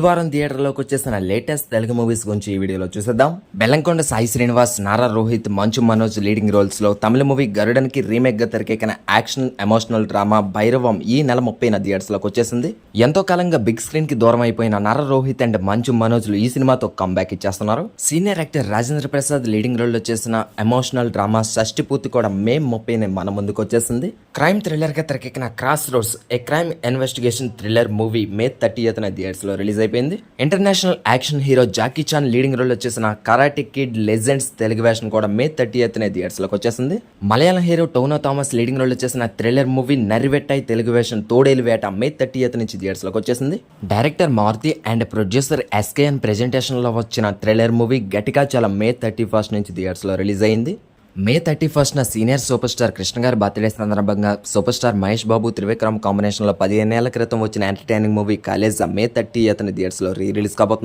ఈ వారం థియేటర్లోకి వచ్చేసిన లేటెస్ట్ తెలుగు మూవీస్ గురించి ఈ వీడియోలో చూసేద్దాం. బెల్లంకొండ సాయి శ్రీనివాస్, నారా రోహిత్, మంచు మనోజ్ లీడింగ్ రోల్స్ లో తమిళ మూవీ గరుడన్ కి రీమేక్ గా తెరకెక్కిన యాక్షన్ ఎమోషనల్ డ్రామా భైరవం ఈ నెల 30న థియేటర్స్ లోకి వచ్చేసింది. ఎంతో కాలంగా బిగ్ స్క్రీన్ కి దూరం అయిపోయిన నారా రోహిత్ అండ్ మంచు మనోజ్ ఈ సినిమాతో కంబ్యాక్ ఇచ్చేస్తున్నారు. Senior actor Rajendra Prasad leading role లో చేసిన ఎమోషనల్ డ్రామా షష్టి పూర్తి కూడా మే 30న మన ముందుకు వచ్చేసింది. క్రైమ్ థ్రిల్లర్ గా తెరకెక్కిన cross roads a crime investigation thriller movie May 30న థియేటర్స్ లో రిలీజ్ అయిపోయింది. International action hero Jackie Chan leading role వచ్చేసిన karate kid legends Telugu version కూడా మే 30న థియేటర్స్ లోకి వచ్చేసింది. Malayalam hero Tovino Thomas leading role వచ్చేసిన thriller movie Narivetta Telugu version Thodelu Veta May 30th నుంచి థియేటర్స్ లోకి వచ్చేసింది. Director Maruthi and producer SKN presentation లో వచ్చిన థ్రిల్లర్ మూవీ గట్టిగా చాలా మే 31 నుంచి థియేటర్స్ లో రిలీజ్ అయింది. మే 31న సీనియర్ సూపర్ స్టార్ కృష్ణ గారి బర్త్డే సందర్భంగా super star Mahesh Babu Trivikram combination లో 15 ఏళ్ల క్రితం వచ్చిన ఎంటర్టైనింగ్ మూవీ కాలేజా మే 30th థియేటర్స్ లో రిలీజ్ కాబోతుంది.